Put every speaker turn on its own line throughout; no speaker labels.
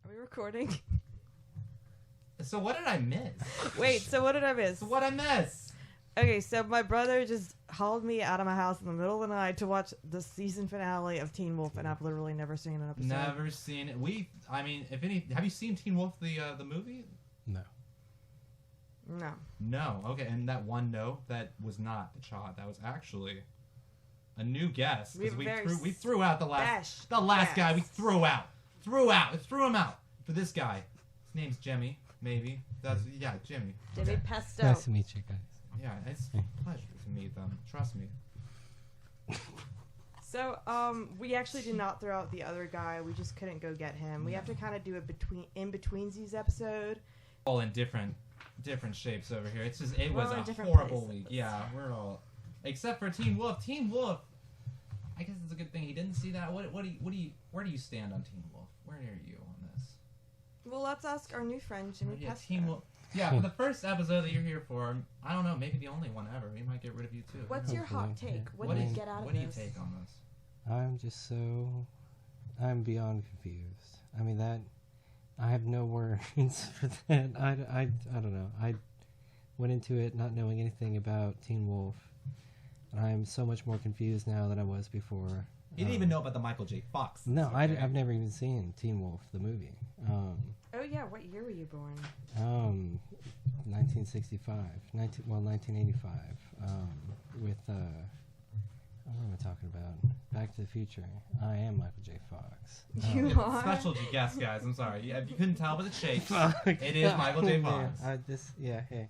Are we recording?
So what did I miss?
Wait, so what did I miss?
So what I miss?
Okay, so my brother just hauled me out of my house in the middle of the night to watch the season finale of Teen Wolf, and I've literally never seen an episode.
Never seen it. Have you seen Teen Wolf the movie?
No.
No.
No. Okay, and that one no, that was not the child. That was actually a new guest because we threw out the last guy. We threw him out for this guy. His name's Jimmy. Maybe Jimmy.
Jimmy Pesto.
Nice to meet you guys.
Yeah, it's a pleasure to meet them. Trust me.
So, we actually did not throw out the other guy. We just couldn't go get him. We have to kind of do a in-betweens episode.
All in different shapes over here. It was a horrible week. Yeah, we're all except for Teen Wolf. Teen Wolf. I guess it's a good thing he didn't see that. Where do you stand on Teen Wolf? Where are you on this?
Well, let's ask our new friend Jimmy Pesto.
Teen Wolf. Yeah, for the first episode that you're here for, I don't know, maybe the only one ever. We might get rid of you too.
What's your hot take? What do you get out of this?
What do you take on this?
I'm beyond confused. I mean, I have no words for that. I don't know. I went into it not knowing anything about Teen Wolf. I'm so much more confused now than I was before.
You didn't even know about the Michael J. Fox.
No, okay. I've never even seen Teen Wolf, the movie.
Oh yeah, what year were you born?
1965. 1985. With what am I talking about? Back to the Future. I am Michael J. Fox.
You are?
Special guest, guys. I'm sorry. If you couldn't tell by the shakes, it is Michael J. Fox.
Hey.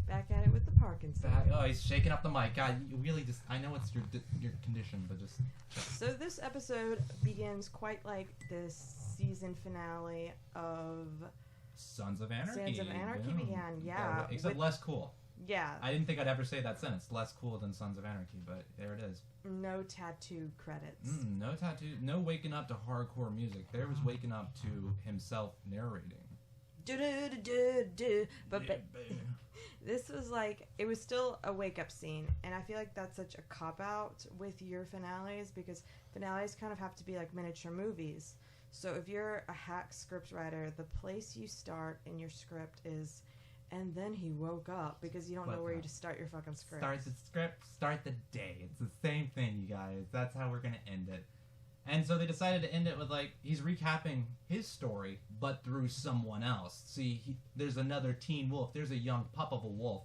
Back at it with the Parkinson.
He's shaking up the mic. God, you really just... I know it's your condition, but just...
So this episode begins quite like this season finale of...
Sons of Anarchy.
Sons of Anarchy began, yeah.
Except less cool.
Yeah.
I didn't think I'd ever say that sentence. Less cool than Sons of Anarchy, but there it is.
No tattoo credits.
No tattoo. No waking up to hardcore music. There was waking up to himself narrating.
But this was like, it was still a wake-up scene, and I feel like that's such a cop-out with your finales, because finales kind of have to be like miniature movies. So if you're a hack script writer, the place you start in your script is, and then he woke up, because you don't know where you to start your fucking script.
Start the day. It's the same thing, you guys. That's how we're gonna end it. And so they decided to end it with, like, he's recapping his story, but through someone else. See, there's another Teen Wolf. There's a young pup of a wolf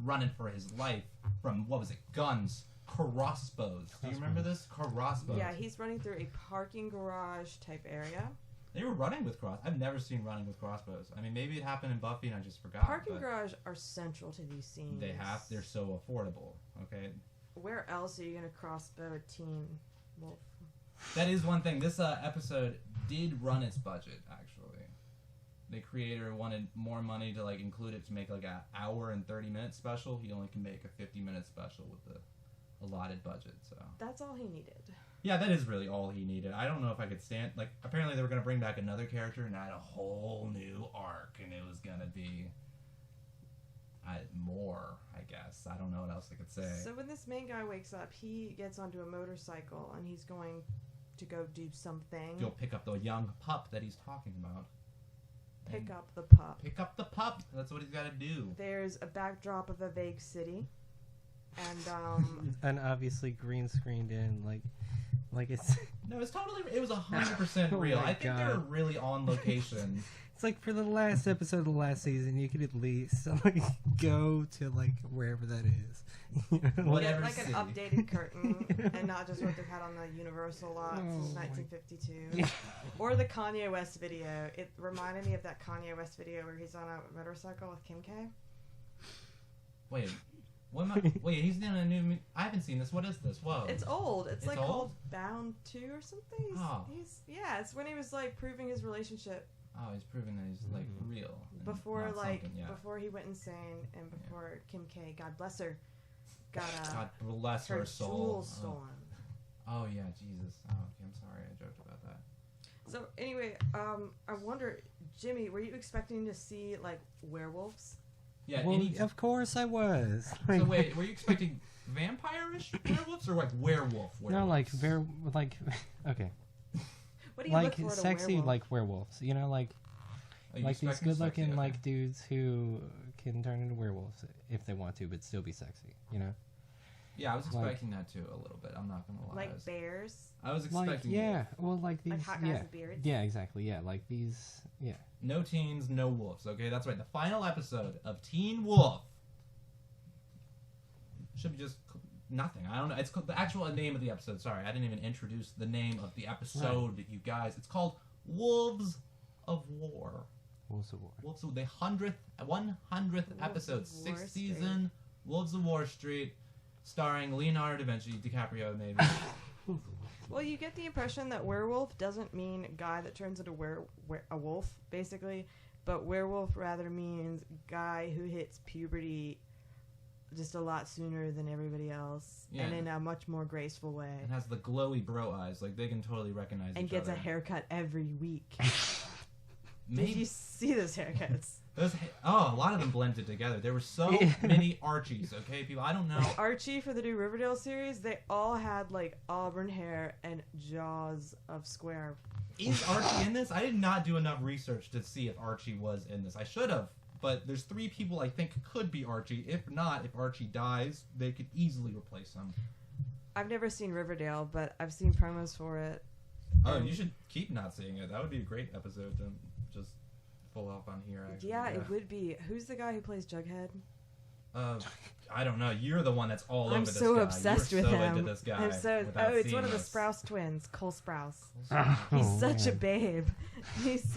running for his life from, what was it, guns, crossbows. Do you remember this? Crossbows.
Yeah, he's running through a parking garage type area.
They were running with I've never seen running with crossbows. I mean, maybe it happened in Buffy and I just forgot.
Parking garage are central to these scenes.
They're so affordable, okay?
Where else are you going to crossbow a Teen Wolf?
That is one thing. This episode did run its budget, actually. The creator wanted more money to like include it to make like an hour and 30-minute special. He only can make a 50-minute special with the allotted budget. So
that's all he needed.
Yeah, that is really all he needed. I don't know if I could stand... Like, apparently they were going to bring back another character and add a whole new arc, and it was going to be... more, I guess. I don't know what else I could say.
So when this main guy wakes up, he gets onto a motorcycle, and he's going to go do something.
Go pick up the young pup that he's talking about.
Pick up the pup.
Pick up the pup. That's what he's got to do.
There's a backdrop of a vague city. And
and obviously green screened in like it's
no, it was 100% real. I think they're really on location.
It's like for the last episode of the last season, you could at least like go to like wherever that is.
Whatever.
Like an updated curtain, and not just what they've had on the Universal lot since 1952, or the Kanye West video. It reminded me of that Kanye West video where he's on a motorcycle with Kim K.
Wait. He's in a new... I haven't seen this. What is this? Whoa.
It's old. It's like
old?
called Bound 2 or something. It's when he was like proving his relationship.
Oh, he's proving that he's like real.
Before before he went insane and before Kim K, God bless her, got
God bless her soul.
Jewels stolen.
Oh yeah, Jesus. Oh, okay, I'm sorry. I joked about that.
So anyway, I wonder, Jimmy, were you expecting to see like werewolves?
Yeah,
well, of course I was.
So wait, were you expecting vampire-ish werewolves or like werewolf?
No, like okay.
What do you look
like
for in a
sexy
werewolf?
like werewolves. You know, like
Are you
these
expecting
good-looking
sexy?
like dudes who can turn into werewolves if they want to, but still be sexy. You know,
Yeah, I was
like-
expecting that too a little bit. I'm not gonna lie.
Like bears,
I was
like
expecting
well, like these,
like hot guys
yeah,
with beards.
yeah, exactly, yeah, like these, yeah.
no teens, no wolves. Okay, that's right. The final episode of Teen Wolf should be just nothing. I don't know. It's called, the actual name of the episode. Sorry, I didn't even introduce the name of the episode, you guys. It's called Wolves of War.
Wolves of War.
Wolves of the 100th episode,
of War
6th
Street.
season, Wolves of War Street, starring Leonardo da Vinci, DiCaprio maybe.
Well, you get the impression that werewolf doesn't mean guy that turns into a wolf, basically, but werewolf rather means guy who hits puberty just a lot sooner than everybody else,
Yeah.
and in a much more graceful way,
And has the glowy bro eyes, like they can totally recognize
and
each
gets
other.
a haircut every week.
Maybe
Did you see those haircuts?
a lot of them blended together. There were so many Archies. Okay, people. I don't know.
Archie for the new Riverdale series, they all had like auburn hair and jaws of square.
Is Archie in this? I did not do enough research to see if Archie was in this. I should have, but there's 3 people I think could be Archie. If not, if Archie dies, they could easily replace him.
I've never seen Riverdale, but I've seen promos for it.
Oh, you should keep not seeing it. That would be a great episode to just pull off on here. Actually,
Yeah, it would be. Who's the guy who plays Jughead?
I don't know. You're the one that's all
I'm
over this
so
guy.
obsessed
You're
with
so
him.
into this guy.
I'm so.
without
Oh, it's
seeing
one of the
this.
Sprouse twins, Cole Sprouse.
Oh,
He's such a
man.
babe.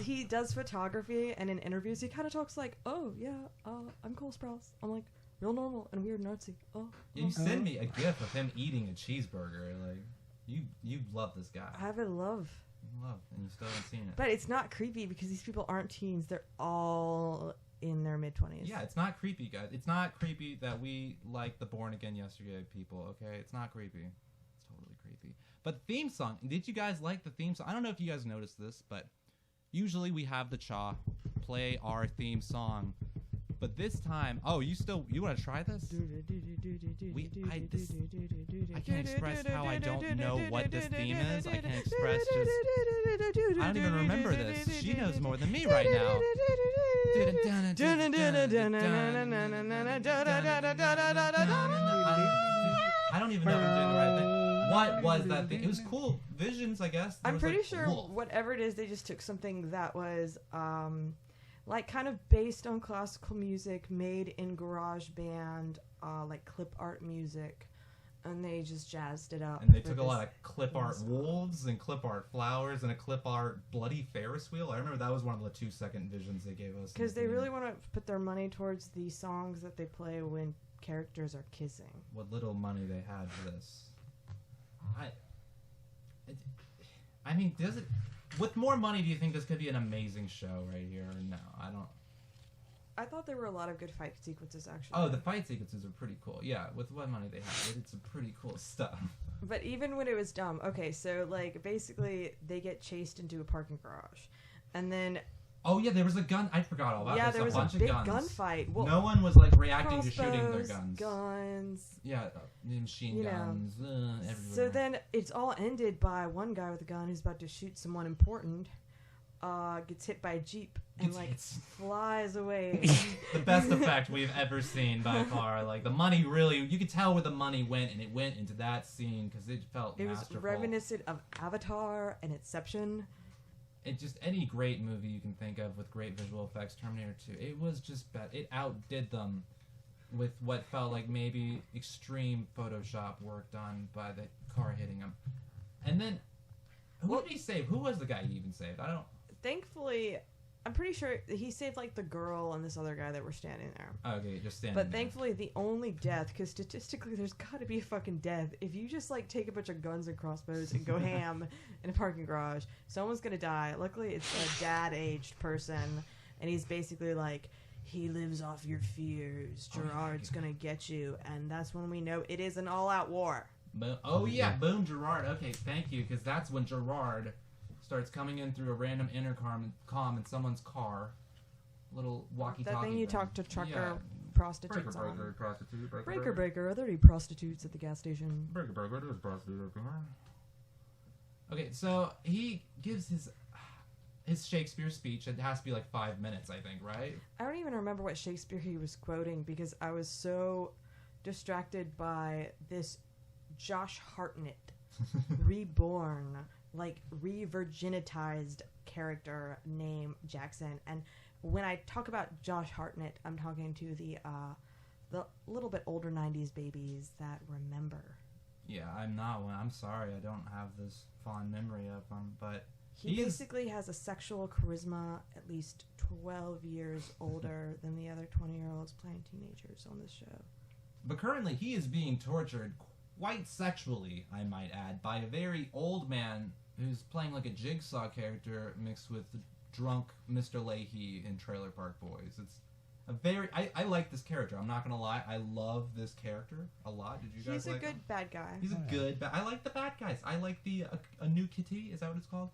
He does photography, and in interviews he kind of talks like, "Oh yeah, I'm Cole Sprouse." I'm like, real normal and weird and artsy. Oh,
Yeah, you send me a gif of him eating a cheeseburger. Like, you love this guy.
I have a love.
You love, and you still haven't seen it.
But it's not creepy because these people aren't teens. They're all in their mid-20s.
Yeah, it's not creepy, guys. It's not creepy that we like the Born Again Yesterday people, okay? It's not creepy. It's totally creepy. But the theme song, did you guys like the theme song? I don't know if you guys noticed this, but usually we have the Cha play our theme song. But this time, you want to try this? I can't express how I don't know what this theme is. I can't express just... I don't even remember this. She knows more than me right now. I don't even know if I'm doing the right thing. What was that thing? It was cool. Visions, I guess. There
I'm
was,
pretty
like,
sure
wolf.
whatever it is, they just took something that was like kind of based on classical music, made in GarageBand, like clip art music, and they just jazzed it up.
And they
for
took a
this
lot of clip art
theme song.
wolves and clip art flowers and a clip art bloody Ferris wheel. I remember that was one of the 2-second visions they gave us.
Because they really want to put their money towards the songs that they play when characters are kissing.
What little money they had for this. I mean, does it... With more money, do you think this could be an amazing show right here? Or no, I don't...
I thought there were a lot of good fight sequences, actually.
Oh, the fight sequences are pretty cool. Yeah, with what money they had, they did some pretty cool stuff.
But even when it was dumb, okay, so like basically they get chased into a parking garage, and then
Oh yeah, there was a gun. I forgot all about
yeah,
this.
there was
bunch
a big
of guns.
gunfight. Well,
No one was like reacting to shooting their
crossbows,
guns.
guns.
Yeah, machine
You know.
guns everywhere.
So then it's all ended by one guy with a gun who's about to shoot someone important. Gets hit by a jeep and
Gets
like
hit.
flies away.
The best effect we've ever seen by far. Like the money really, you could tell where the money went, and it went into that scene because it felt
It was
masterful.
reminiscent of Avatar and Inception.
It just any great movie you can think of with great visual effects. Terminator 2. It was just bad. It outdid them with what felt like maybe extreme Photoshop work done by the car hitting him. And then, who did he save? Who was the guy he even saved? I don't.
Thankfully, I'm pretty sure he saved like the girl and this other guy that were standing there.
Okay, just standing
But
there.
thankfully, the only death, because statistically, there's got to be a fucking death. If you just like take a bunch of guns and crossbows and go ham in a parking garage, someone's gonna die. Luckily, it's a dad-aged person, and he's basically like, he lives off your fears. Gerard's gonna get you, and that's when we know it is an all-out war.
Oh yeah, boom, Gerard. Okay, thank you, because that's when Gerard starts coming in through a random intercom in someone's car. Little walkie-talkie.
That thing you talk to trucker
Yeah.
prostitutes
Breaker,
on.
breaker, prostitute, breaker,
Breaker, breaker. Are there any prostitutes at the gas station?
breaker, breaker, there's a prostitute over here. Okay, so he gives his Shakespeare speech. It has to be like 5 minutes, I think, right?
I don't even remember what Shakespeare he was quoting because I was so distracted by this Josh Hartnett reborn, like re-virginitized character named Jackson. And when I talk about Josh Hartnett, I'm talking to the little bit older 90s babies that remember.
Yeah, I'm not one. I'm sorry, I don't have this fond memory of him, but
he basically has a sexual charisma at least 12 years older than the other 20-year-olds playing teenagers on this show.
But currently, he is being tortured quite sexually, I might add, by a very old man who's playing like a Jigsaw character mixed with drunk Mr. Leahy in Trailer Park Boys. It's a very... I like this character. I'm not going to lie. I love this character a lot. Did you guys like him?
He's a good bad guy.
He's a good... I like the bad guys. I like the... a new kitty? Is that what it's called?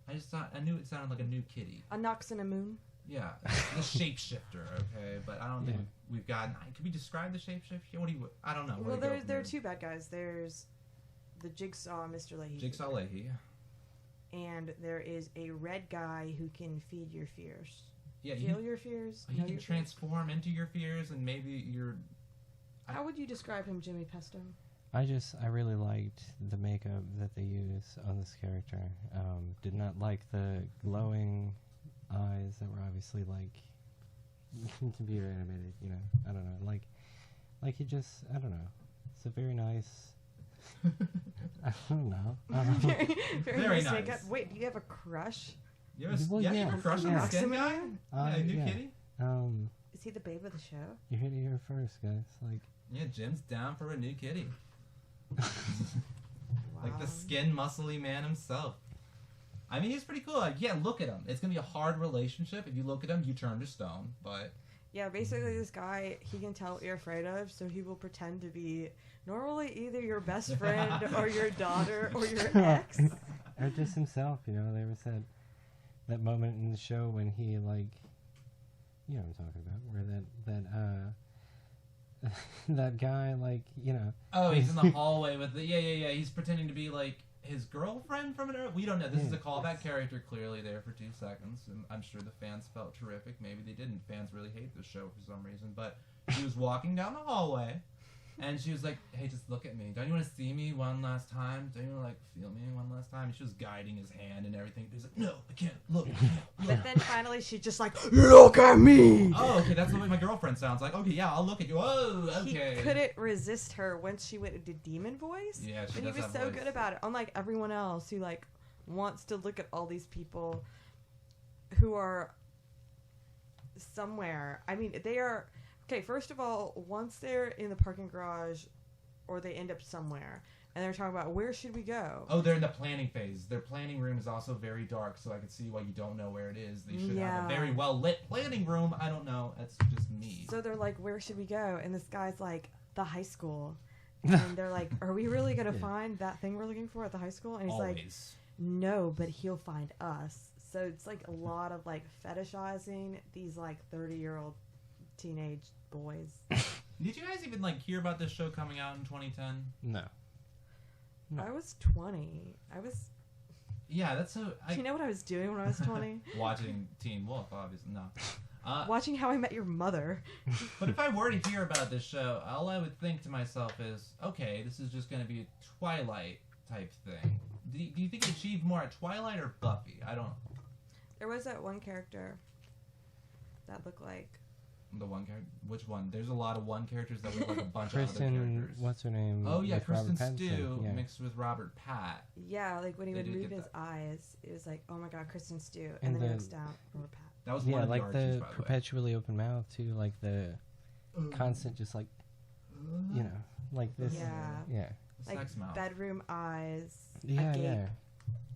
I knew it sounded like a new kitty.
A Nox and a Moon?
Yeah. The shapeshifter, okay? But I don't think we've gotten... Could we describe the shapeshifter? What do you... I don't know.
Well, there are two bad guys. There's the Jigsaw, Mr. Leahy.
Jigsaw Leahy.
And there is a red guy who can feed your fears.
Yeah,
Feel your fears.
He can transform into your fears, and maybe your...
How would you describe him, Jimmy Pesto?
I really liked the makeup that they use on this character. Did not like the glowing eyes that were obviously like computer animated. You know, I don't know. Like he just, I don't know. It's a very nice. I don't know.
Very nice.
Makeup. Wait, do you have a crush?
You have a crush on the skin guy? New kitty?
Is he the babe of the show?
You heard it here first, guys. Like,
yeah, Jim's down for a new kitty.
Wow.
Like the skin muscly man himself. I mean, he's pretty cool. Like, yeah, look at him. It's gonna be a hard relationship. If you look at him, you turn to stone. But
yeah, basically, this guy, he can tell what you're afraid of, so he will pretend to be normally either your best friend or your daughter or your ex,
or just himself. You know, there was that moment in the show when he like, you know what I'm talking about, where that guy, like, you know.
Oh, he's in the hallway with the... Yeah. He's pretending to be, like, his girlfriend from an... We don't know. This is a callback character clearly there for 2 seconds. And I'm sure the fans felt terrific. Maybe they didn't. Fans really hate this show for some reason. But she was walking down the hallway, and she was like, hey, just look at me. Don't you want to see me one last time? Don't you want to, like, feel me one last time? And she was guiding his hand and everything. He's like, no, I can't. Look.
But then finally she's just like, look at me!
Oh, okay, that's the way my girlfriend sounds like. Okay, yeah, I'll look at you. Oh, okay.
He couldn't resist her once she went into demon voice.
Yeah, she
and
does
he was
that
so
voice.
good about it. Unlike everyone else who, like, wants to look at all these people who are somewhere. I mean, they are... Okay, first of all, once they're in the parking garage or they end up somewhere, and they're talking about where should we go?
Oh, they're in the planning phase. Their planning room is also very dark, so I can see why you don't know where it is. They should have a very well-lit planning room. I don't know. That's just me.
So they're like, where should we go? And this guy's like, the high school. And they're like, are we really going to find that thing we're looking for at the high school? And he's like, no, but he'll find us. So it's like a lot of like fetishizing these like 30-year-old teenage boys.
Did you guys even like hear about this show coming out in 2010?
No.
I was 20.
Yeah, that's so...
Do you know what I was doing when I was 20?
Watching Teen Wolf, obviously. No.
Watching How I Met Your Mother.
But if I were to hear about this show, all I would think to myself is, okay, this is just going to be a Twilight type thing. Do you think it achieved more at Twilight or Buffy? I don't...
There was that one character that looked like...
The one character? Which one? There's a lot of one characters that look like a bunch of other characters.
What's her name?
Oh, yeah, Kristen Stew mixed with Robert Pat.
Yeah, like when he would move his eyes, it was like, oh my god, Kristen Stew. And then he looks down, Robert Pat.
That was one of the
like
Archies,
the perpetually open mouth, too. Like the constant just like, you know, like this. Yeah.
Like
sex mouth.
Bedroom eyes.
Yeah,
agape,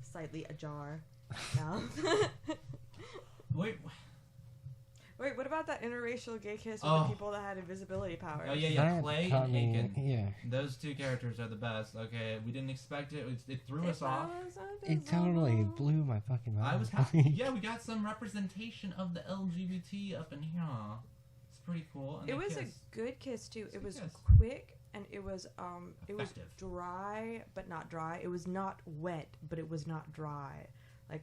slightly ajar. Wait, what about that interracial gay kiss with the people that had invisibility powers?
Oh, yeah, Clay and Aiken.
Yeah.
Those two characters are the best. Okay, we didn't expect it. It threw us off.
It totally blew my fucking mind.
I was happy. Yeah, we got some representation of the LGBT up in here. It's pretty cool. And
it was a good kiss, too. It was
kiss.
quick, and it was
Effective.
dry but not dry. It was not wet, but it was not dry. Like,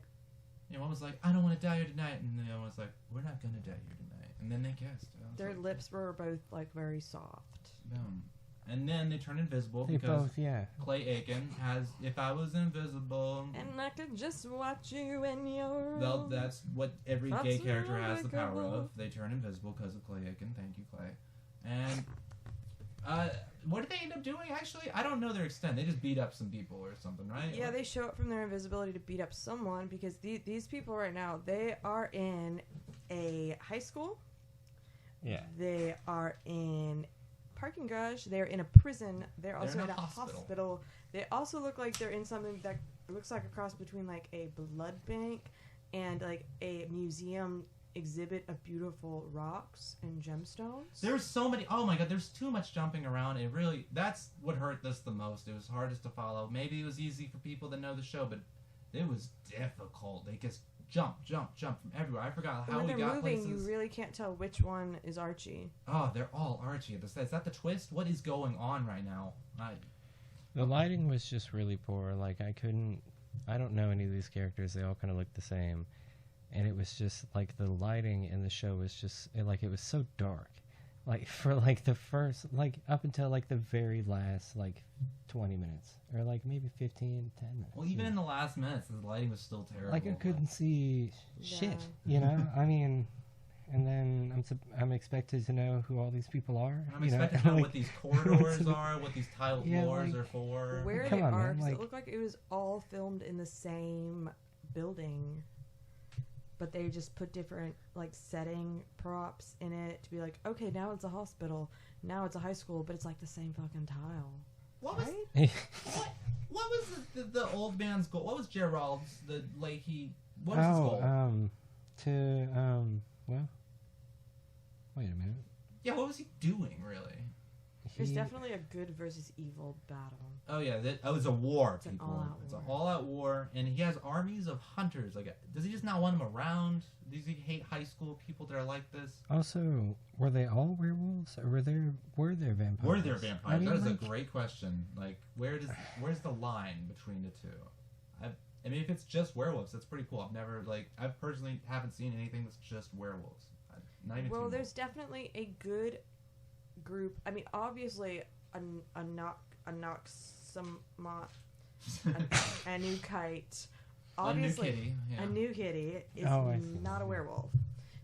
one was like, I don't want to die here tonight, and the other one was like, we're not gonna die here tonight, and then they kissed.
their
like,
lips were both like very soft.
Boom. And then they turn invisible
They
because
both, yeah.
Clay Aiken has, if I was invisible.
And I could just watch you and your.
Well, that's what every
That's
gay character has the power
unbreakable.
of. They turn invisible because of Clay Aiken. Thank you, Clay. And what did they end up doing, actually? I don't know their extent. They just beat up some people or something, right?
Yeah, they show up from their invisibility to beat up someone because these people right now, they are in a high school.
Yeah.
They are in parking garage. They're in a prison. They're also
in
in
a
a hospital. They also look like they're in something that looks like a cross between like a blood bank and like a museum exhibit of beautiful rocks and gemstones.
There's so many. Oh my god, there's too much jumping around. It really, that's what hurt this the most. It was hardest to follow. Maybe it was easy for people that know the show, but it was difficult. They just jump from everywhere. I forgot how
when
we
they're
got
moving,
places.
you really can't tell which one is Archie.
Oh, they're all Archie. Is that the twist? What is going on right now?
The lighting was just really poor. Like, I don't know any of these characters. They all kind of look the same. And it was just, like, the lighting in the show was just, it was so dark. Like, for, like, the first, like, up until, like, the very last, like, 20 minutes. Or, like, maybe 10 minutes.
Well, even in the last minutes, the lighting was still terrible.
Like, I couldn't see shit,
Yeah.
you know? I mean, and then I'm expected to know who all these people are.
I'm expected to know
like,
what these corridors are, what these tiled
Yeah,
floors
like,
are for.
Where
Come
they
on,
are,
man,
'cause
like-
it looked like it was all filmed in the same building. But they just put different, like, setting props in it to be like, okay, now it's a hospital, now it's a high school, but it's like the same fucking tile.
What was
Right?
what was the old man's goal? What was Gerald's? What was his goal?
Well, wait a minute.
Yeah, what was he doing really?
There's
He-
definitely a good versus evil battle.
Oh yeah, it was a war,
It's an
people.
all-out
It's
war.
an all-out war, and he has armies of hunters. Like, does he just not want them around? Does he hate high school people that are like this?
Also, were they all werewolves, or were there vampires?
Were there vampires?
I mean,
That is
like,
a great question. Like, where's the line between the two? I mean, if it's just werewolves, that's pretty cool. I personally haven't seen anything that's just werewolves. Not even.
Well,
Teen
there's definitely a good group. I mean, obviously, a new kite. Obviously,
a new kitty. Yeah.
a new kitty is
Oh, I see.
not a werewolf.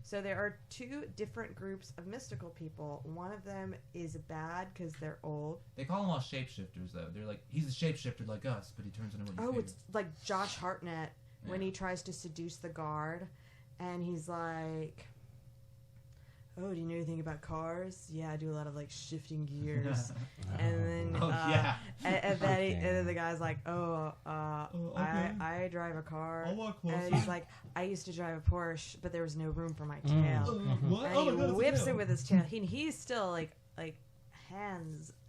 So there are two different groups of mystical people. One of them is bad because they're old.
They call them all shapeshifters, though. They're like, he's a shapeshifter like us, but he turns into what you
Oh, it's like Josh Hartnett when he tries to seduce the guard, and he's like, "Oh, do you know anything about cars? Yeah, I do a lot of like shifting gears." And then,
Oh, yeah.
and then the guy's like, "Oh,
okay.
I drive a car."
I'll walk closer.
And he's like, "I used to drive a Porsche, but there was no room for my tail."
What?
And
Oh
he
my God, it's a
whips
tail.
it with his tail. He's still like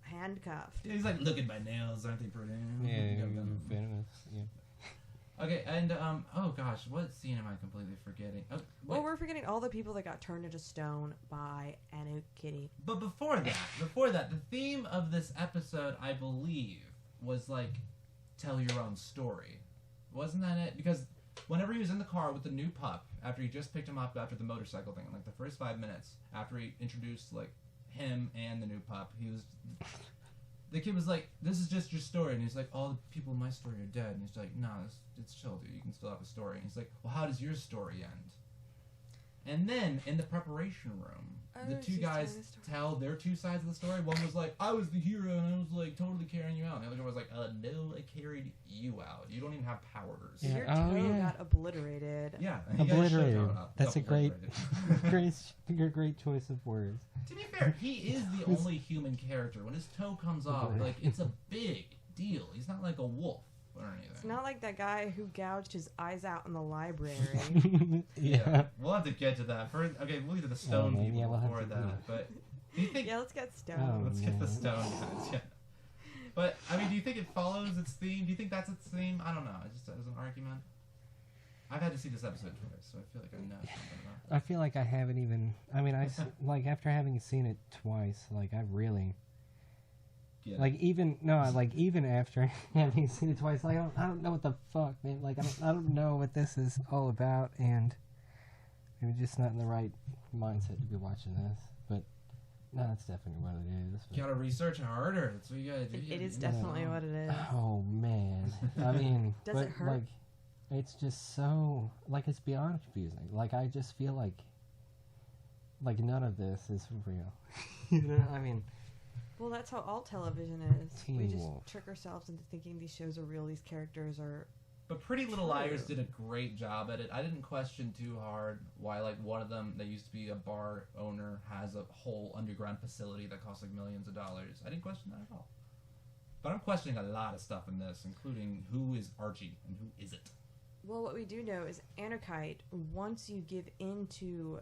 handcuffed.
Yeah, he's like, look at my nails, aren't they pretty?
Yeah, venomous. Yeah.
Okay, and oh gosh, what scene am I completely forgetting? Oh,
Well,
wait.
we're forgetting all the people that got turned into stone by Anu Kitty.
But before that, the theme of this episode, I believe, was like, tell your own story. Wasn't that it? Because whenever he was in the car with the new pup, after he just picked him up after the motorcycle thing, like the first 5 minutes, after he introduced like him and the new pup, the kid was like, this is just your story. And he's like, all the people in my story are dead. And he's like, no, it's chill, dude. You can still have a story. And he's like, well, how does your story end? And then, in the preparation room, the two
she's
guys
telling the story.
tell their two sides of the story. One was like, I was the hero, and I was like, totally carrying you out. And the other guy was like, no, I carried you out. You don't even have powers.
Yeah.
Your
Oh,
toe
yeah.
got obliterated.
Yeah, and he got his
Obliterated.
show up.
That's a great,
Obliterated.
great choice of words.
To be fair, he is the only human character. When his toe comes off, like, it's a big deal. He's not like a wolf or anything.
It's not like that guy who gouged his eyes out in the library.
Yeah.
We'll have to get to that. First, okay, we'll get to the stone
man,
people
yeah, we'll have
before
to,
that.
yeah.
But do you think...
Yeah, let's get stoned.
Oh.
Let's get the
man.
stone guys, yeah. But, I mean, do you think it follows its theme? Do you think that's its theme? I don't know. It's just as an argument. I've had to see this episode twice, so I feel like I know something about it.
I feel like I haven't even. I mean, like after having seen it twice, like I really.
get
Like
it.
even after having seen it twice, like I don't know what the fuck, man. Like I don't know what this is all about, and I'm just not in the right mindset to be watching this. But no, that's definitely what it is.
You gotta research harder. That's what you gotta do.
It is definitely what it is.
Oh man, I mean,
Does
but
it hurt?
like, it's just so like it's beyond confusing. Like I just feel like none of this is real. You know, I mean,
Well, that's how all television is.
Teen
We just
Wolf.
trick ourselves into thinking these shows are real. These characters are.
But Pretty Little Liars
True.
did a great job at it. I didn't question too hard why, like, one of them that used to be a bar owner has a whole underground facility that costs like millions of dollars. I didn't question that at all. But I'm questioning a lot of stuff in this, including who is Archie and who isn't.
Well, what we do know is Anarchite. Once you give into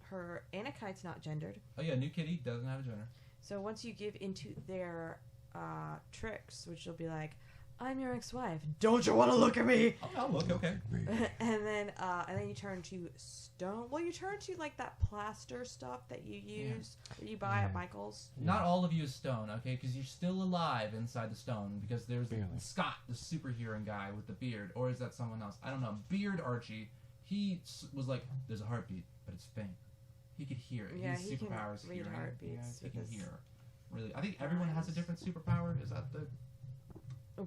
her Anarchite's not gendered.
Oh yeah, New Kitty doesn't have a gender.
So once you give into their tricks, which will be like, "I'm your ex-wife. Don't you want to look at me?"
Oh, look, okay.
and then you turn to stone. Well, you turn to like that plaster stuff that you use, that you buy at Michael's.
Not all of you is stone, okay? Because you're still alive inside the stone. Because there's
Barely.
Scott, the superhero guy with the beard, or is that someone else? I don't know. Beard Archie. He was like, "There's a heartbeat, but it's faint." He could hear it.
Yeah,
His
he can
superpower is
read
hearing.
heartbeats
Yeah, he can
with his
hear. Really, I think everyone has a different superpower. Is that the?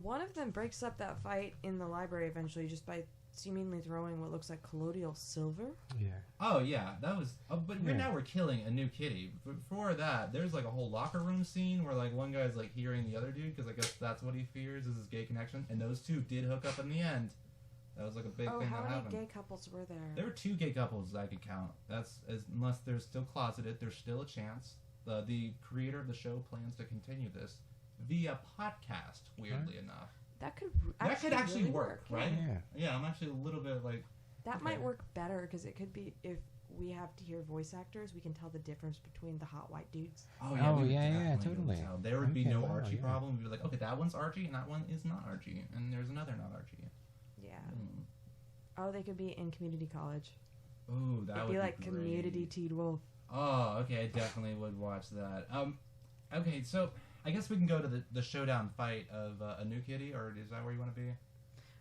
One of them breaks up that fight in the library eventually just by seemingly throwing what looks like colloidal silver.
yeah.
Oh yeah, that was. But
Yeah.
right now we're killing a New Kitty. Before that, there's like a whole locker room scene where like one guy's like hearing the other dude because I guess that's what he fears is his gay connection, and those two did hook up in the end. That was like a big
Oh,
thing
how
that
many
happened.
gay couples were there?
There were 2 gay couples I could count. Unless they're still closeted, there's still a chance. The creator of the show plans to continue this via podcast. Weirdly enough,
That could
actually
really
work, right?
Yeah.
Yeah, I'm actually a little bit like.
That
Okay.
might work better because it could be if we have to hear voice actors, we can tell the difference between the hot white dudes.
Oh
Oh,
we would
yeah,
definitely
yeah,
be able to
totally.
tell. There would be
Okay,
no
wow,
Archie
yeah.
problem. We'd be like, okay, that one's Archie and that one is not Archie, and there's another not Archie.
Yeah.
Mm.
Oh, they could be in community college.
Ooh, that
It'd
would
be like
great.
Community Teen Wolf.
Oh, okay, I definitely would watch that. Okay, so I guess we can go to the showdown fight of a New Kitty, or is that where you want to be?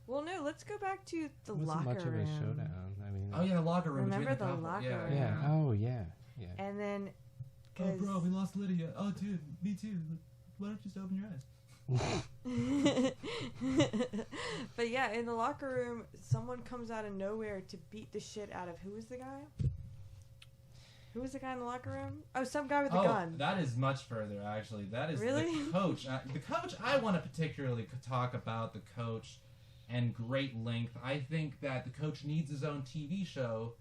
Well, no, let's go back to the
It wasn't
locker
much of a
room.
showdown. I mean,
Oh yeah, the locker room.
Remember
between
the
couple.
locker
yeah,
room?
yeah. Oh yeah, yeah.
And then,
Oh,
'cause-
bro, we lost Lydia. Oh, dude, me too. Why don't you just open your eyes?
but yeah, in the locker room, someone comes out of nowhere to beat the shit out of who was the guy? Who was the guy in the locker room? Oh, some guy with a gun.
That is much further, actually. That is
Really?
the coach. The coach, I want to particularly talk about the coach in great length. I think that the coach needs his own TV show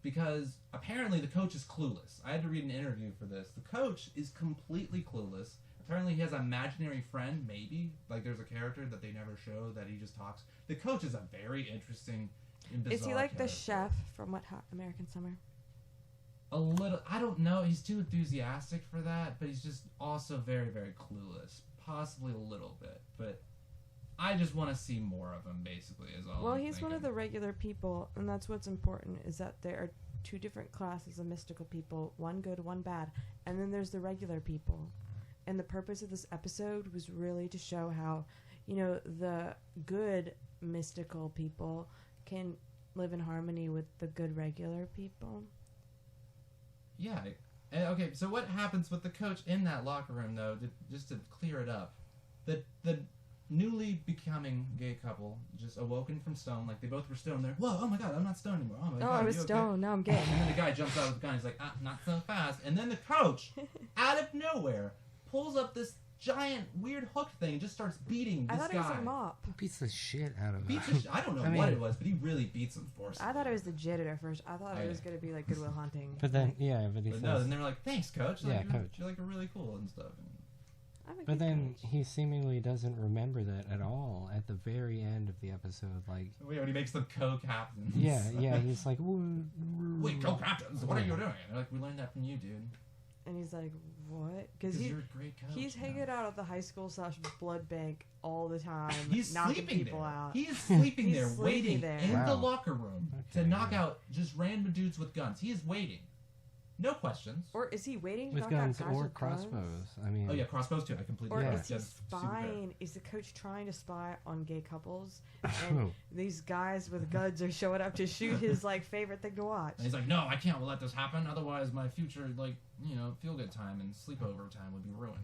because apparently the coach is clueless. I had to read an interview for this. The coach is completely clueless. Apparently he has an imaginary friend, maybe. Like there's a character that they never show that he just talks. The coach is a very interesting and bizarre
Is he like the
character.
chef from What Hot American Summer?
A little, I don't know. He's too enthusiastic for that, but he's just also very, very clueless. Possibly a little bit, but I just want to see more of him. Basically, is all.
Well,
I'm
he's one of
thinking.
the regular people, and that's what's important. Is that there are 2 different classes of mystical people: one good, one bad, and then there's the regular people. And the purpose of this episode was really to show how, the good mystical people can live in harmony with the good regular people.
Yeah. Okay. So what happens with the coach in that locker room, though? Just to clear it up, the newly becoming gay couple just awoken from stone, like they both were stoned. There. Whoa! Oh my God! I'm not stoned anymore. Oh my God!
I was
you okay?
stoned. Now I'm gay.
And then the guy jumps out with the gun. He's like, not so fast. And then the coach, out of nowhere, pulls up this giant weird hook thing and just starts beating this
I thought
guy.
it was a mop.
Beats the shit out of
Beats
him.
I don't know
I
what
mean-
it was, but he really beats him forcibly.
I thought it was the janitor at first. I thought
Oh,
it was
yeah.
going to be like Goodwill Hunting.
But then, yeah, but he
But
says.
no, and they were like, "Thanks, coach." Like,
Yeah,
you're,
coach.
You're like really cool and stuff.
I'm a
But
good
then
coach.
he seemingly doesn't remember that at all at the very end of the episode. Like,
Wait, when he makes them co-captains.
yeah, he's like,
Wait, co-captains? What are you doing? They're like, we learned that from you, dude.
And he's like, what? Because
Because you're a great coach.
he's hanging out at the high school / blood bank all the time,
He's
knocking
sleeping
people
there.
out.
He is sleeping
He's
there,
sleeping
waiting
there.
in the
Wow.
locker room to
Okay,
knock
yeah.
out just random dudes with guns. He is waiting. No questions.
Or is he waiting to
With
knock out
guns
guys
or
with guns?
crossbows. I mean,
Oh yeah, crossbows too. I completely.
Or
Yeah.
is he
That's super fair.
spying? Is the coach trying to spy on gay couples?
Oh.
And these guys with guns are showing up to shoot his like favorite thing to watch.
And he's like, no, I can't let this happen. Otherwise, my future, like, feel good time and sleepover time would be ruined.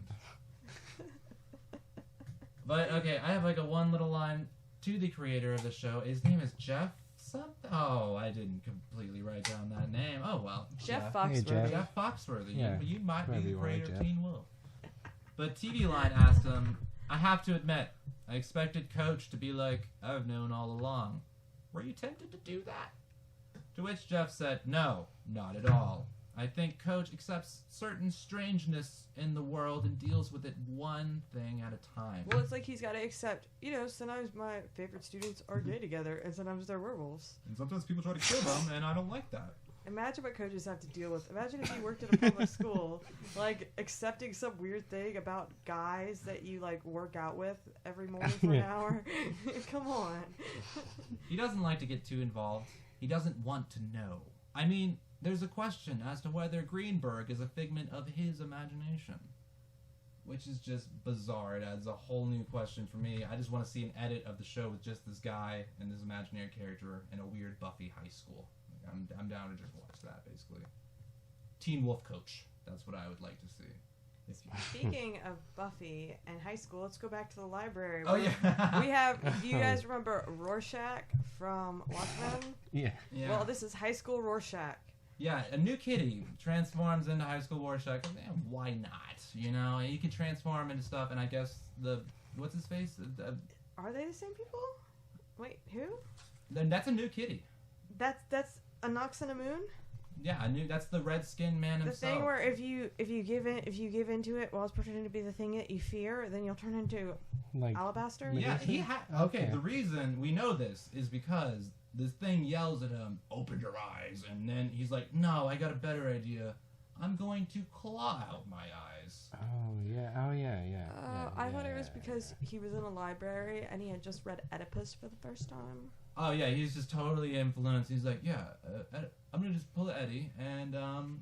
But okay, I have like a one little line to the creator of the show. His name is Jeff something. Oh, I didn't completely write down that name. Oh well,
Jeff
Hey,
Foxworthy.
Jeff.
Jeff Foxworthy.
Yeah,
You might be
whatever
the
you want,
creator of
Jeff.
Teen Wolf. But TV Line asked him, I have to admit, I expected Coach to be like, I've known all along. Were you tempted to do that? To which Jeff said, no, not at all. I think Coach accepts certain strangeness in the world and deals with it one thing at a time.
Well, it's like he's got to accept, sometimes my favorite students are gay together, and sometimes they're werewolves.
And sometimes people try to kill them, and I don't like that.
Imagine what coaches have to deal with. Imagine if you worked at a public school, like, accepting some weird thing about guys that you, like, work out with every morning for an hour. Come on.
He doesn't like to get too involved. He doesn't want to know. I mean, there's a question as to whether Greenberg is a figment of his imagination. Which is just bizarre. It adds a whole new question for me. I just want to see an edit of the show with just this guy and this imaginary character in a weird Buffy high school. Like, I'm down to just watch that, basically. Teen Wolf Coach. That's what I would like to see.
Speaking of Buffy and high school, let's go back to the library.
Oh, yeah.
We have, do you guys remember Rorschach from Watchmen?
yeah.
Yeah.
Well, this is high school Rorschach.
Yeah, a new kitty transforms into high school Rorschach. Why not? You can transform into stuff, and I guess what's his face?
Are they the same people? Wait, who?
Then that's a new kitty.
That's a Nox and a Moon?
Yeah, that's the red-skinned man
The
himself.
thing where if you give into it while it's pretending to be the thing that you fear, then you'll turn into
Like,
alabaster.
Yeah, okay.
Okay.
The reason we know this is because this thing yells at him, "Open your eyes," and then he's like, "No, I got a better idea. I'm going to claw out my eyes."
Oh yeah.
I thought it was because he was in a library and he had just read Oedipus for the first time.
Oh yeah, he's just totally influenced. He's like, "Yeah, I'm gonna just pull Eddie, and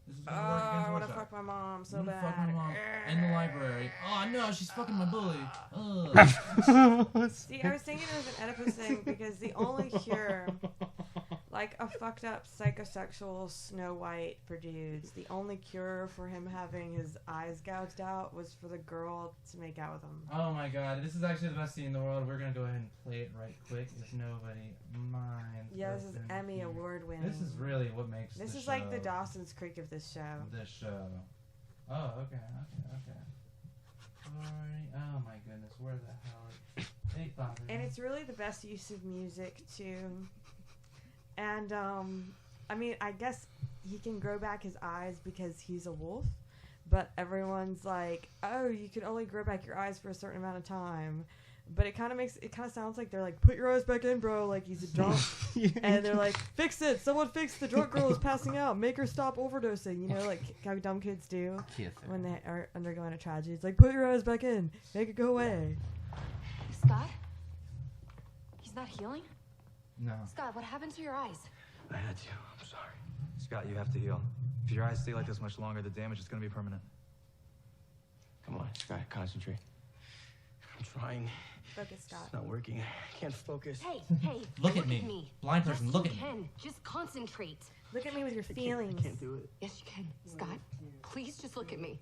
this is gonna work against
I want to
Rorschach.
fuck my mom so
I'm gonna
bad.
fuck my mom in the library. Oh no, she's fucking my bully. Ugh."
See, I was thinking it was an Oedipus thing because the only cure, like a fucked up psychosexual Snow White for dudes, the only cure for him having his eyes gouged out was for the girl to make out with him.
Oh my god, this is actually the best scene in the world. We're gonna go ahead and play it right quick if nobody minds.
Yeah, this is
listening
Emmy
here.
award winning.
This is really what makes
This
the
is
show.
like the Dawson's Creek of this show.
This show. Oh, okay. Sorry. Oh my goodness, where the hell? Hey, Father.
And it's really the best use of music too. And I mean, I guess he can grow back his eyes because he's a wolf, but everyone's like, "Oh, you can only grow back your eyes for a certain amount of time." But it kind of sounds like they're like, "Put your eyes back in, bro," like he's a drunk. And they're like, "Fix it! Someone fix the drunk girl is passing out. Make her stop overdosing." Like how dumb kids do when they are undergoing a tragedy. It's like, "Put your eyes back in. Make it go away."
Scott? He's not healing?
No.
Scott, what happened to your eyes?
I had to. I'm sorry. Scott, you have to heal. If your eyes stay like this much longer, the damage is going to be permanent.
Come on, Scott, concentrate. I'm trying.
Focus, Scott.
It's not working. I can't focus.
Hey,
Look at me. Blind person,
yes,
look
you
at me.
can. Just concentrate.
Look at me with your feelings.
I can't do it.
Yes, you can. Scott, please just look at me.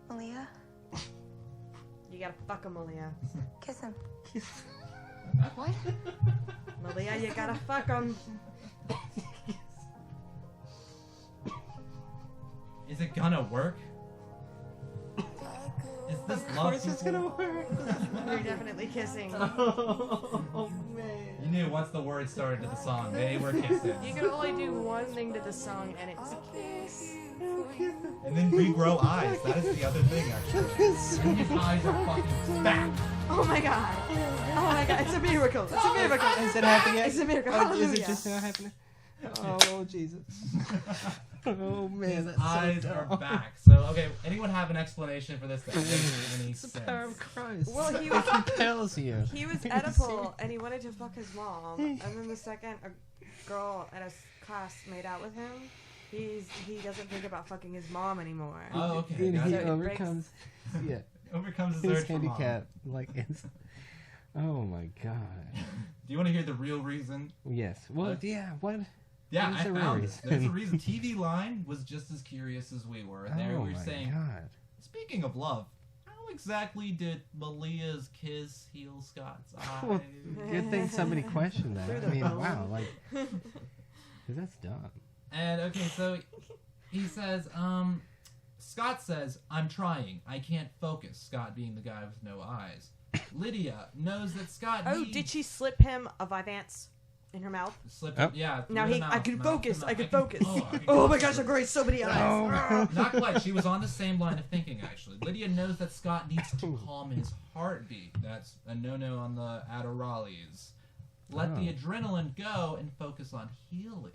Malia,
You gotta fuck him, Malia.
kiss him.
What?
Malia, you gotta fuck him.
Is it gonna work? Is this
Of
love?
course it's gonna work.
You're definitely kissing.
Oh man.
You knew once the words started to the song, they were kissing.
You can only do one thing to the song, and it's kiss.
And then regrow eyes. That is the other thing, actually. And his eyes are fucking back.
Oh my god. Oh my god. It's a miracle. It's a miracle.
Is it happening yet?
It's a miracle.
Oh, is
Hallelujah.
it just now happening? Oh, Jesus. Oh man,
His
that's
eyes
so
are
dumb.
back. So, okay, anyone have an explanation for this that makes any
It's the power of
sense?
Christ.
Well, he
It
was-
compels you.
He was
Are you
Oedipal, and he wanted to fuck his mom. And then the second a girl in his class made out with him, he doesn't think about fucking his mom anymore.
Oh, okay.
And
got
he
it.
overcomes, yeah,
Overcomes his
his
urge for mom.
handicap. Like, it's, oh my god.
Do you want to hear the real reason?
Yes. Well, yeah. What?
Yeah,
What
I
is the
found
real
it. There's a
reason?
reason. TV Line was just as curious as we were. And they
Oh
were
my
saying,
god.
speaking of love, how exactly did Malia's kiss heal Scott's eyes?
Well, good thing somebody questioned that.
Through
I
the
mean,
bone.
wow, like, 'cause that's dumb.
And okay, so he says, Scott says, I'm trying. I can't focus. Scott being the guy with no eyes. Lydia knows that Scott
Oh,
needs...
did she slip him a Vyvanse in her mouth?
Slip
Oh.
yeah.
Now
through
he,
the
I
mouth,
can
mouth
focus.
to
I
mouth.
can focus.
I can
Oh my
focus.
gosh, I've got so many eyes.
Oh.
Not quite. She was on the same line of thinking, actually. Lydia knows that Scott needs to calm his heartbeat. That's a no-no on the Adderallies. Let the
Oh.
adrenaline go and focus on healing.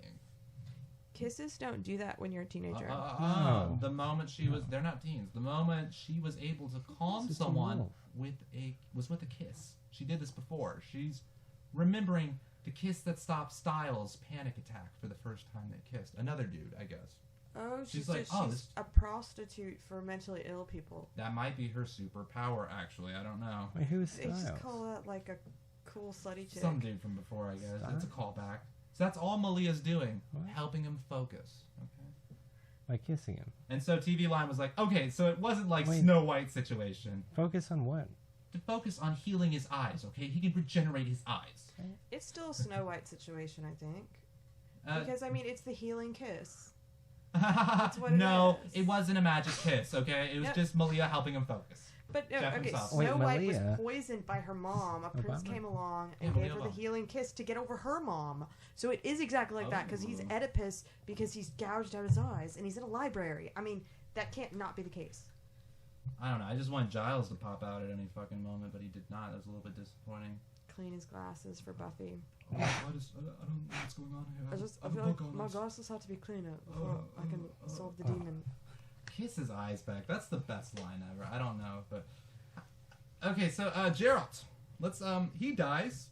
Kisses don't do that when you're a teenager.
No.
The moment she was, they're not teens. The moment she was able to calm
This is a
someone
wolf.
with a kiss. She did this before. She's remembering the kiss that stopped Styles' panic attack for the first time they kissed. Another dude, I guess.
Oh,
She's like, oh,
she's
this-
a prostitute for mentally ill people.
That might be her superpower, actually. I don't know.
Wait, who's
They just
Styles?
call that like a cool slutty chick.
Some dude from before, I guess. It's a
Styles?
callback. So that's all Malia's doing,
What?
helping him focus. Okay.
By kissing him.
And so TV Line was like, okay, so it wasn't like
Wait.
Snow White situation.
Focus on what?
To focus on healing his eyes, okay? He can regenerate his eyes.
It's still a Snow White situation, I think.
Uh,
Because, I mean, it's the healing kiss. That's what it
no,
is.
it wasn't a magic kiss, okay? It was
Yep.
just Malia helping him focus.
But, no,
Jeff
okay,
himself.
Snow
Wait,
White
Malia?
was poisoned by her mom. A prince
Obama?
came along and
Yeah,
gave her
Malia
the
Obama.
healing kiss to get over her mom. So it is exactly like that, because he's
Oh.
Oedipus because he's gouged out his eyes, and he's in a library. I mean, that can't not be the case.
I don't know. I just want Giles to pop out at any fucking moment, but he did not. That was a little bit disappointing.
Clean his glasses for Buffy.
I don't know what's going on here.
I feel like my glasses have to be cleaner before I can solve the demon.
Kiss his eyes back. That's the best line ever. I don't know, but okay. So Geralt, let's he dies.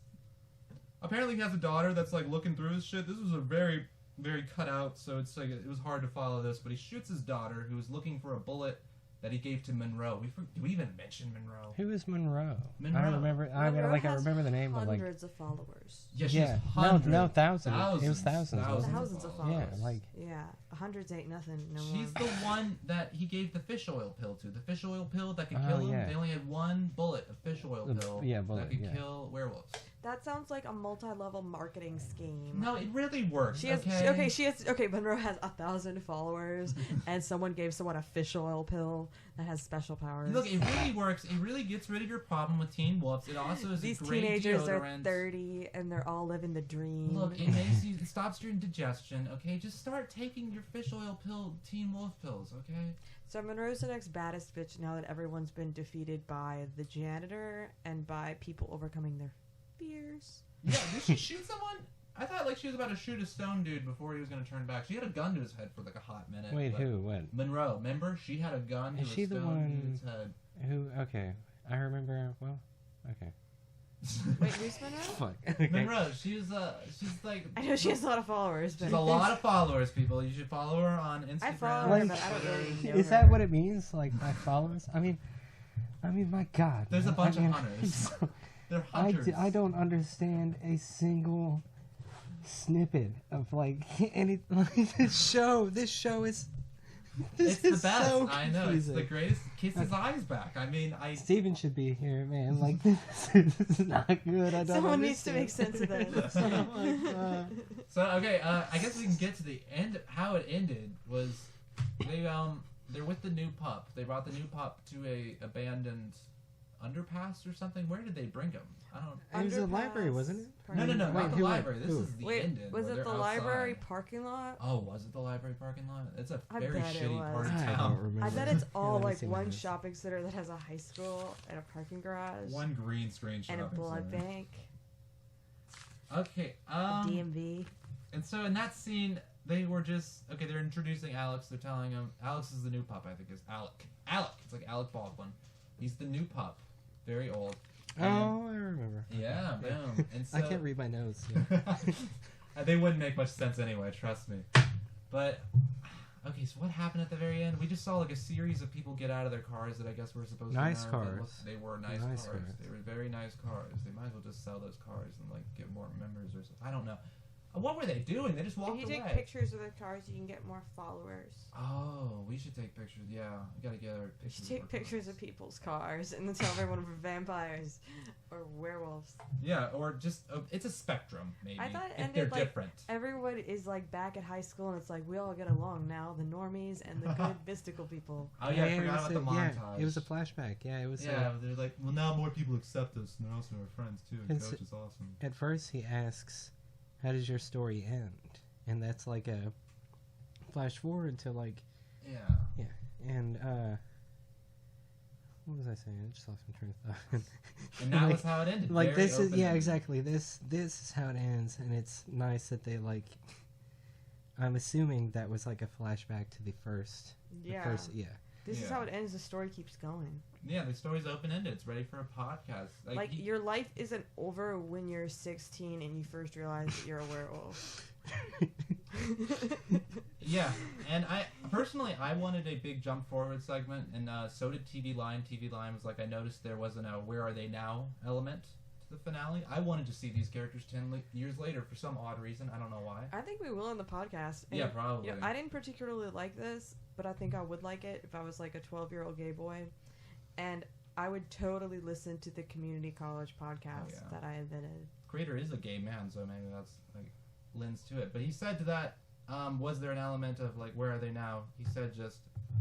Apparently, he has a daughter that's like looking through his shit. This was a very, very cut out, so it's like it was hard to follow this. But he shoots his daughter, who was looking for a bullet that he gave to Monroe. Did we even mention Monroe?
Who is Monroe?
Monroe.
I don't remember. I mean,
Monroe
like I
has
remember the name, but like
hundreds of followers.
Yeah, she's
yeah,
hundreds.
no, thousands. It was thousands. wasn't it?
Thousands of
Yeah,
followers.
like
Yeah, hundreds ain't nothing no
She's
more.
the one that he gave the fish oil pill to. The fish oil pill that could
Oh,
kill him.
yeah.
They only had one bullet of fish oil
The-
pill
yeah, bullet,
that could
yeah.
kill werewolves.
That sounds like a multi-level marketing scheme.
No, it really works.
She has
okay?
Monroe has 1,000 followers, and someone gave someone a fish oil pill that has special powers.
Look, it really works. It really gets rid of your problem with Teen Wolves. It also is
These
a great
teenagers are
deodorant.
30, and they're all living the dream.
Look, it makes you. It stops your indigestion. Okay, just start taking your fish oil pill, Teen Wolf pills. Okay.
So Monroe's the next baddest bitch now that everyone's been defeated by the janitor and by people overcoming their fears.
Yeah. Did she shoot someone? I thought like she was about to shoot a stone dude before he was going to turn back. She had a gun to his head for like a hot minute.
wait,
but-
who? What?
Monroe, remember? She had a gun to
Is
a
she the
stone
one-
dude's head.
Who? Okay, I remember. Well, okay.
Wait, who's Monroe?
Fuck. Okay.
Monroe, she's like
I know she has a lot of followers, but
she's a lot of followers, people. You should follow her on Instagram.
I follow her,
Like,
but I don't really know
Is
her.
that what it means? Like my followers? I mean, my God.
There's a
man,
bunch
I mean,
of hunters. They're
I,
hunters.
I don't understand a single snippet of like any like this show. This show is. This
It's the
is
best.
so
I know. It's the
confusing.
greatest. Kiss his eyes back. I mean,
Steven should be here, man. Like this is not good. I don't.
Someone needs to
understand.
make sense of this.
Oh my God.
So okay, I guess we can get to the end. How it ended was they're with the new pup. They brought the new pup to a abandoned underpass or something. Where did they bring him? I don't.
It was a library, wasn't it?
No,
Wait,
not the
who-
library. This
who?
is the
Wait,
ending.
was
where
it
they're
the
outside.
library parking lot?
Oh, was it the library parking lot? It's a
I
very
bet it
shitty
was.
part of
I don't
town.
remember.
I bet it's
Yeah,
all
let me
like
see what
one
it is.
shopping center that has a high school and a parking garage
One green screen
and a
shopping
blood
center.
bank,
Okay.
a DMV.
And so in that scene, they were just okay. They're introducing Alex. They're telling him Alex is the new pup. I think is Alec. Alec. It's like Alec Baldwin. He's the new pup. Very old.
Oh, I remember.
Yeah, boom. And so,
I can't read my notes. Yeah.
they wouldn't make much sense anyway. Trust me. But okay, so what happened at the very end? We just saw like a series of people get out of their cars that I guess were supposed
Nice
to be
cars.
They were nice
Nice
cars.
cars.
They were very nice cars. They might as well just sell those cars and like get more members or something. I don't know. What were they doing? They just walked
If
away.
you take pictures of their cars, you can get more followers.
Oh, we should take pictures. Yeah, we gotta get our
You
pictures.
should take pictures of people's cars and then tell everyone we're vampires or werewolves.
Yeah, or just it's a spectrum maybe.
I thought it
if
ended,
they're
like,
different.
Everyone is like back at high school and it's like we all get along now, the normies and the good mystical people.
Oh yeah, I
it
forgot
was
about the montage.
Yeah, it was a flashback. Yeah, it was.
Yeah, they're like, well, now more people accept us, and they're also our friends too. And
It's-
Coach is awesome.
At first, he asks, "How does your story end?" And that's like a flash forward to like,
Yeah.
and what was I saying? I just lost my train of thought.
And that
Like-
was how it ended.
Like
Very
this is
open-ended.
exactly this is how it ends, and it's nice that they like. I'm assuming that was like a flashback to the first.
Yeah.
Yeah.
This is
Yeah.
how it ends. The story keeps going.
Yeah, the story's open ended. It's ready for a podcast.
Like your life isn't over when you're 16 and you first realize that you're a werewolf.
Yeah, and I personally I wanted a big jump forward segment, and so did TV Line. TV Line was like, I noticed there wasn't a "Where Are They Now" element to the finale. I wanted to see these characters 10 years later for some odd reason. I don't know why.
I think we will in the podcast. And,
Yeah, probably.
You know, I didn't particularly like this, but I think I would like it if I was like a 12-year-old gay boy. And I would totally listen to the community college podcast
yeah.
that I invented.
Creator is a gay man, so maybe that's like lends to it. But he said to that, was there an element of like, where are they now? He said just,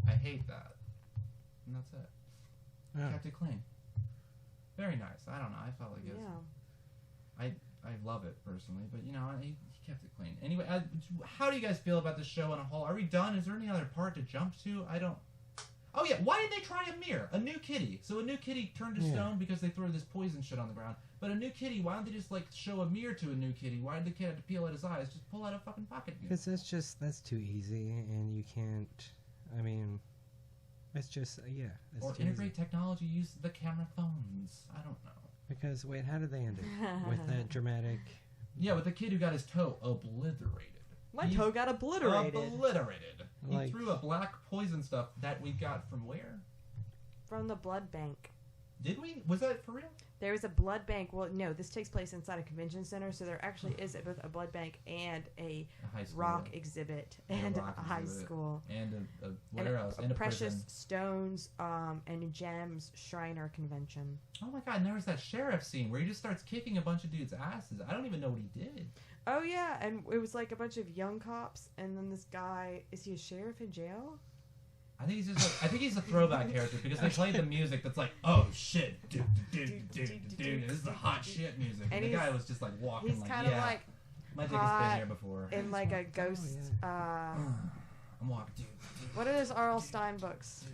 I hate that, and that's it.
Oh.
Kept it clean. Very nice. I don't know. I felt like it's.
Yeah.
I love it personally, but you know he kept it clean. Anyway, how do you guys feel about the show on a whole? Are we done? Is there any other part to jump to? I don't. Oh yeah, why did they try a mirror? A new kitty. So a new kitty turned to stone because they threw this poison shit on the ground. But a new kitty, why don't they just like show a mirror to a new kitty? Why did the kid have to peel out his eyes? Just pull out a fucking pocket mirror.
Because that's too easy, and you can't. I mean, it's just That's
Or
too
integrate
easy.
technology, use the camera phones. I don't know.
Because wait, how did they end it? With that dramatic.
Yeah, with the kid who got his toe obliterated.
My toe got obliterated.
Obliterated. He
Like-
threw a black poison stuff that we got from where?
From the blood bank.
Did we? Was that for real?
There was a blood bank. Well, no, this takes place inside a convention center, so there actually is both a blood bank and a
A high school.
rock exhibit
And a
and
rock
a high
exhibit.
school.
And
And
where else? And a
precious
prison.
stones and gems Shriner convention.
Oh my god, and there was that sheriff scene where he just starts kicking a bunch of dudes' asses. I don't even know what he did.
Oh yeah, and it was like a bunch of young cops, and then this guy, is he a sheriff in jail?
I think he's just like, I think he's a throwback character because they played the music that's like, oh shit, dude, this is the hot shit music. And the
And
guy was just like walking
He's
like,
kind of
yeah,
like
my dick has
hot
been here before.
in like a ghost.
I'm walking, dude.
What are those R.L. Stein books?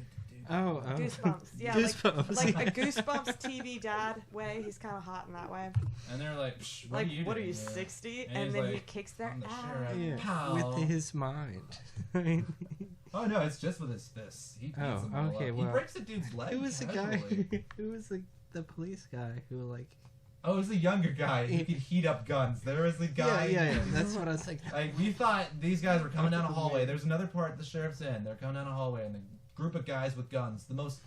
Oh,
Goosebumps. Yeah,
Goosebumps.
like a Goosebumps TV dad way. He's kind of hot in that way.
And they're like, Psh,
Like,
what are you doing
60?
And
And
he's
then he
like,
kicks their
I'm the
ass.
sheriff.
Yeah,
Pow.
with his mind.
Oh no, it's just with his fists. He beats
Oh,
them all
okay,
up.
well,
he breaks a dude's leg.
Who was the
casually.
guy? Who was the police guy who like?
Oh, it was the younger guy. He could heat up guns. There was the guy.
Yeah. That's what I was like.
Like we thought these guys were coming down a hallway. There's another part the sheriff's in. They're coming down a hallway, and the group of guys with guns. The most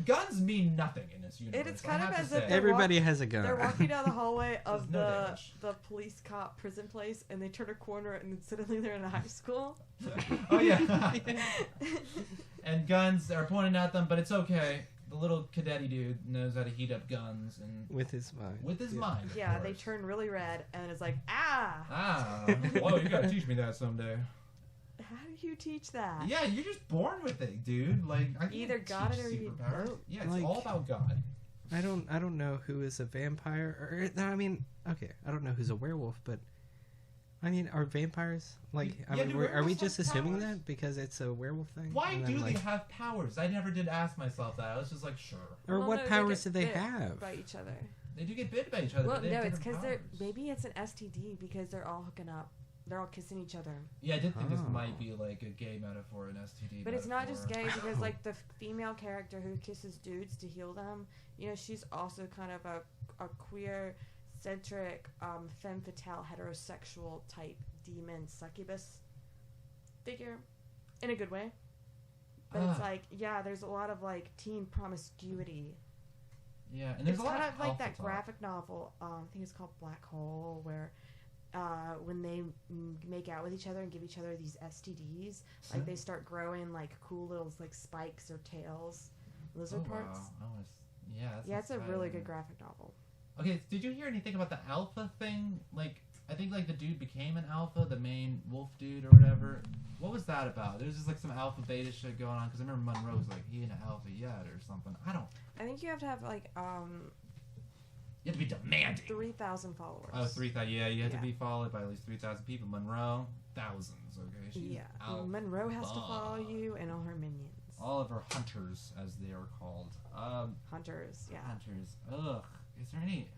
guns mean nothing in this universe.
It's kind
I
of
have
as
to
if
say.
they're
Everybody has a gun.
They're walking down the hallway of
There's no damage.
the police cop prison place, and they turn a corner, and then suddenly they're in a high school.
Oh yeah. And guns are pointing at them, but it's okay. The little cadetty dude knows how to heat up guns and
with his mind.
with his mind. of
Yeah, they
course.
turn really red, and it's like, ah!
Ah, whoa! You gotta teach me that someday.
How do you teach that?
Yeah, you're just born with it, dude. Like I can't
Either got
teach
it or you
superpowers.
don't.
Yeah, it's
Like-
all about God.
I don't know who is a vampire. Or I mean, okay, I don't know who's a werewolf, but I mean, are vampires like? I
Yeah,
mean,
do
are we
werewolves
just
have
assuming
powers?
that because it's a werewolf thing?
Why
And
do
then,
they
like,
have powers? I never did ask myself that. I was just like, sure.
Or
Well,
what
no,
powers
get
do they
bit
have?
by each other?
They do get bit by each other.
Well,
but they
no,
have
it's
different
because they're
powers.
maybe it's an STD because they're all hooking up. they're all kissing each other.
Yeah, I did think this
Oh.
might be like a gay metaphor, an STD.
But it's not just
metaphor.
gay because like the female character who kisses dudes to heal them, you know, she's also kind of a queer centric femme fatale heterosexual type demon succubus figure in a good way. But it's like, yeah, there's a lot of like teen promiscuity.
Yeah, and there's
It's
a lot
kind
of
of like
alpha
that
talk.
graphic novel. I think it's called Black Hole, where when they make out with each other and give each other these STDs, like they start growing like cool little like spikes or tails, lizard parts.
Wow. That's
Yeah, it's a really good
exciting.
graphic novel.
Okay, did you hear anything about the alpha thing? Like, I think like the dude became an alpha, the main wolf dude or whatever. What was that about? There's just like some alpha beta shit going on because I remember Monroe was like, he ain't an alpha yet or something.
I think you have to have like
You have to be demanding.
3,000 followers.
Oh, 3,000. Yeah, you have
Yeah.
to be followed by at least 3,000 people. Monroe, thousands. Okay, she's
Yeah,
alpha.
Monroe has to follow you and all her minions.
All of her hunters, as they are called.
Hunters, yeah.
Hunters. Ugh. Is there any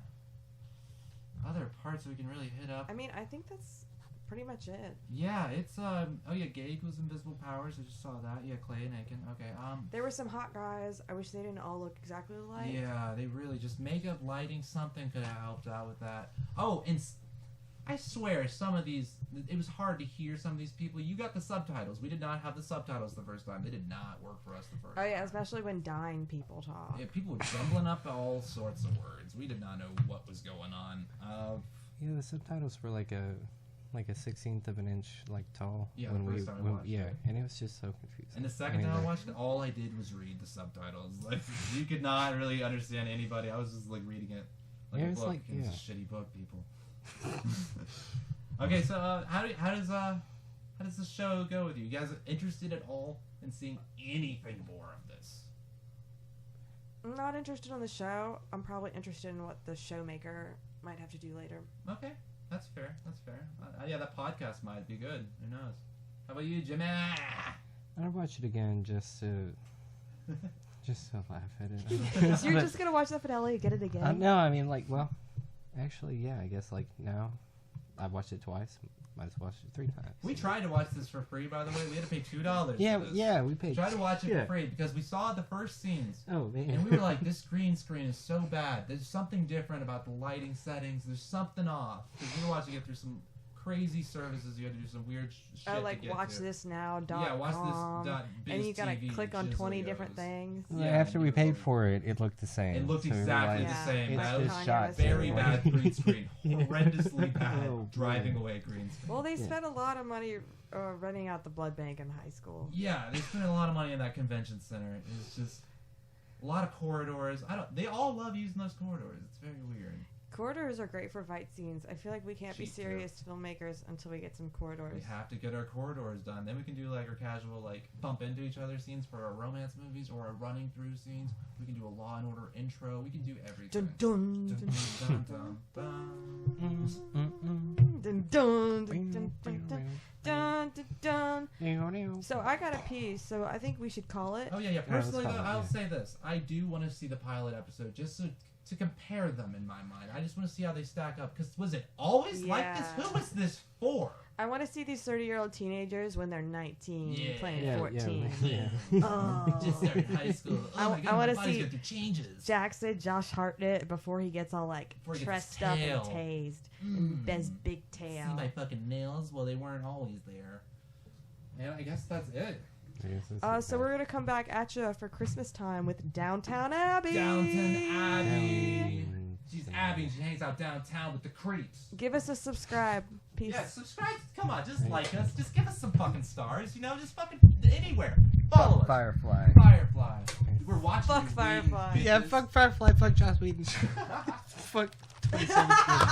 other parts we can really hit up?
I mean, I think that's pretty much it.
Yeah, it's oh yeah, Gabe was Invisible Powers. I just saw that. Yeah, Clay and Aiken. Okay.
There were some hot guys. I wish they didn't all look exactly alike.
Yeah, they really just makeup, lighting, something could have helped out with that. Oh, and I swear some of these, it was hard to hear some of these people. You got the subtitles. We did not have the subtitles the first time. They did not work for us the first
Oh
time.
yeah, especially when dying people talk.
Yeah, people were jumbling up all sorts of words. We did not know what was going on.
Yeah, the subtitles were like a 1/16 of an inch like tall.
Yeah, the first time we watched
yeah,
it.
and it was just so confusing.
And the second time I watched it, all I did was read the subtitles. Like, you could not really understand anybody. I was just like reading it like
Yeah,
a
it's
book.
like-
It was
yeah.
a shitty book, people. Okay, so how does the show go with you? You guys interested at all in seeing anything more of this?
I'm not interested in the show. I'm probably interested in what the showmaker might have to do later.
Okay, that's fair. That's fair. Yeah, that podcast might be good. Who knows? How about you, Jimmy?
I'd watch it again just to laugh at it.
You're
But-
just gonna watch the finale and get it again?
no, I mean, like, well, actually, yeah, I guess, like, now I've watched it twice. Might as well watch it 3 times.
We tried to watch this for free, by the way. We had to pay $2.
Yeah,
for this.
yeah, we paid.
Tried to watch it
yeah.
for free because we saw the first scenes.
Oh, man.
And we were like, this green screen is so bad. There's something different about the lighting settings. There's something off. Because we were watching it through some crazy services. You had to do some weird shit
Oh, like
to get
watch
to.
this now.
Yeah, watch
.com,
this.
and you gotta
.biz
click on 20 different
Chizzlios.
things.
Well,
Yeah,
after
and
we
you
paid
were-
for it, it looked the same.
It looked
So we
exactly
realized
the same.
It's
That
just
was
shot
very
differently.
bad green screen.
Yeah.
Horrendously bad.
Oh,
driving
boy.
away green screen.
Well, they
Yeah.
spent a lot of money renting out the blood bank in high school.
Yeah, they spent a lot of money in that convention center. It's just a lot of corridors. They all love using those corridors. It's very weird.
Corridors are great for fight scenes. I feel like we can't be
Cheap, too.
serious filmmakers until we get some corridors.
We have to get our corridors done. Then we can do like our casual like bump into each other scenes for our romance movies or our running through scenes. We can do a Law and Order intro. We can do everything.
Dun dun
Dun,
dun
dun, dun,
Mm,
dun dun dun
mm,
dun dun dun
mm,
dun dun.
mm.
So I gotta pee. So I think we should call it.
Oh yeah, yeah.
let's
Personally, though,
call it,
I'll
yeah.
say this: I do want to see the pilot episode just to compare them in my mind. I just want to see how they stack up. Because was it always like this?
Yeah.
Who was this for?
I want to see these 30-year-old teenagers when they're 19
Yeah.
playing
Yeah,
14.
yeah.
Oh.
Just started high school. Oh my
I
god,
wanna
my body's
see
going through changes.
Jackson, Josh Hartnett, before he gets all like
Before he gets
tressed
his
up
tail.
and tased. And his big
See
tail.
my fucking nails? Well, they weren't always there. And I guess that's it.
I guess that's it,
So we're gonna come back at you for Christmas time with Downtown Abbey.
Downton Abbey.
Downton
She's Abby. She hangs out downtown with the creeps.
Give us a subscribe. Peace.
Yeah, subscribe. Come on, just like us. Just give us some fucking stars. You know, just fucking anywhere. Follow us.
Firefly.
Firefly. We're watching.
Fuck
you reading
Firefly.
Yeah,
pieces.
fuck Firefly, fuck Joss Whedon. Fuck 2017.